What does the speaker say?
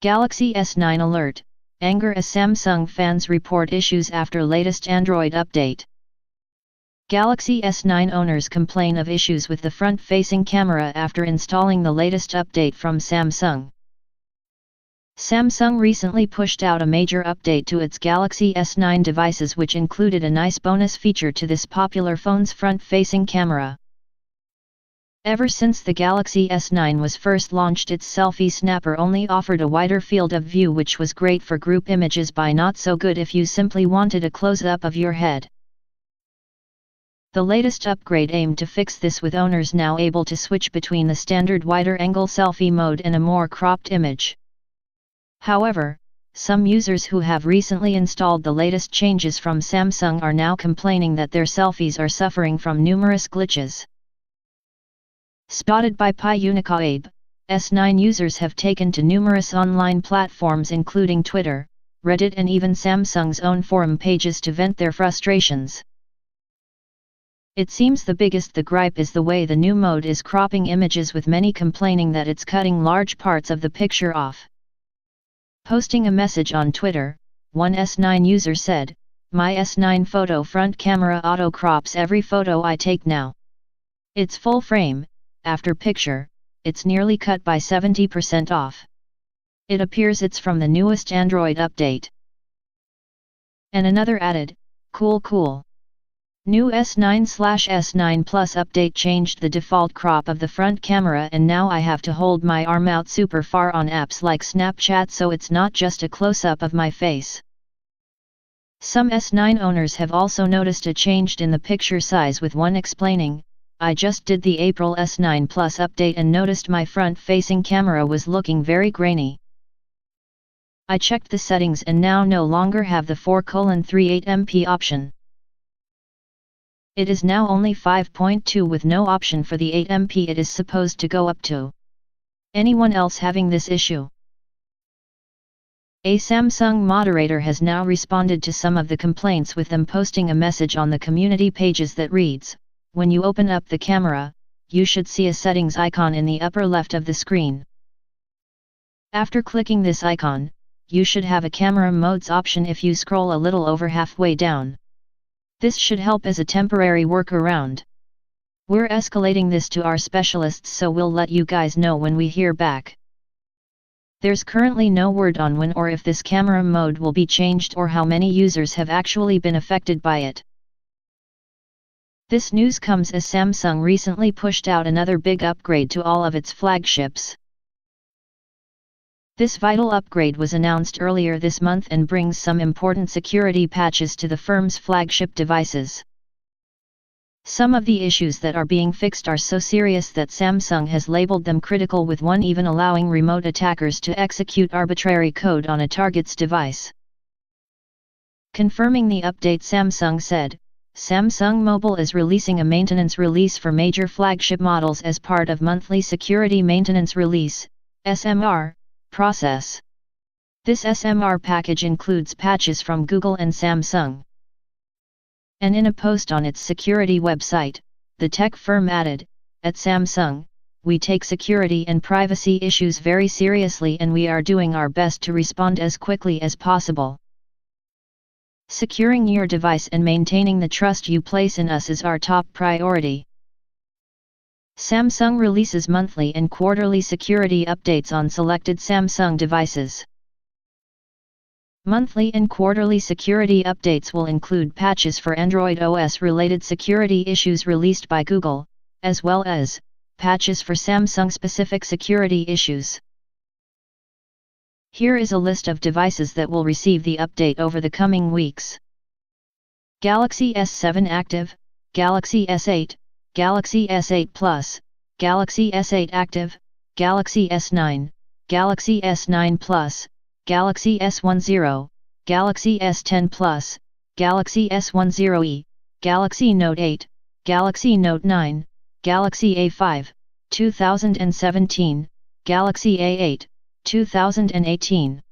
Galaxy S9 alert, anger as Samsung fans report issues after latest Android update. Galaxy S9 owners complain of issues with the front-facing camera after installing the latest update from Samsung. Samsung recently pushed out a major update to its Galaxy S9 devices, which included a nice bonus feature to this popular phone's front-facing camera. Ever since the Galaxy S9 was first launched, its selfie snapper only offered a wider field of view, which was great for group images but not so good if you simply wanted a close-up of your head. The latest upgrade aimed to fix this, with owners now able to switch between the standard wider angle selfie mode and a more cropped image. However, some users who have recently installed the latest changes from Samsung are now complaining that their selfies are suffering from numerous glitches. Spotted by PyUnicaAbe, S9 users have taken to numerous online platforms including Twitter, Reddit and even Samsung's own forum pages to vent their frustrations. It seems the biggest gripe is the way the new mode is cropping images, with many complaining that it's cutting large parts of the picture off. Posting a message on Twitter, one S9 user said, "My S9 photo front camera auto crops every photo I take now. It's full frame. After picture, it's nearly cut by 70% off. It appears it's from the newest Android update." And another added, Cool. New S9/S9 Plus update changed the default crop of the front camera, and now I have to hold my arm out super far on apps like Snapchat, so it's not just a close-up of my face." Some S9 owners have also noticed a change in the picture size, with one explaining, "I just did the April S9 Plus update and noticed my front-facing camera was looking very grainy. I checked the settings and now no longer have the 4:38 MP option. It is now only 5.2 with no option for the 8 MP it is supposed to go up to. Anyone else having this issue?" A Samsung moderator has now responded to some of the complaints, with them posting a message on the community pages that reads, "When you open up the camera, you should see a settings icon in the upper left of the screen. After clicking this icon, you should have a camera modes option if you scroll a little over halfway down. This should help as a temporary workaround. We're escalating this to our specialists, so we'll let you guys know when we hear back." There's currently no word on when or if this camera mode will be changed or how many users have actually been affected by it. This news comes as Samsung recently pushed out another big upgrade to all of its flagships. This vital upgrade was announced earlier this month and brings some important security patches to the firm's flagship devices. Some of the issues that are being fixed are so serious that Samsung has labeled them critical, with one even allowing remote attackers to execute arbitrary code on a target's device. Confirming the update, Samsung said, "Samsung Mobile is releasing a maintenance release for major flagship models as part of monthly Security Maintenance Release (SMR) process. This SMR package includes patches from Google and Samsung." And in a post on its security website, the tech firm added, "At Samsung, we take security and privacy issues very seriously and we are doing our best to respond as quickly as possible. Securing your device and maintaining the trust you place in us is our top priority." Samsung releases monthly and quarterly security updates on selected Samsung devices. Monthly and quarterly security updates will include patches for Android OS-related security issues released by Google, as well as patches for Samsung-specific security issues. Here is a list of devices that will receive the update over the coming weeks. Galaxy S7 Active, Galaxy S8, Galaxy S8 Plus, Galaxy S8 Active, Galaxy S9, Galaxy S9 Plus, Galaxy S10, Galaxy S10 Plus, Galaxy S10e, Galaxy Note 8, Galaxy Note 9, Galaxy A5, 2017, Galaxy A8, 2018.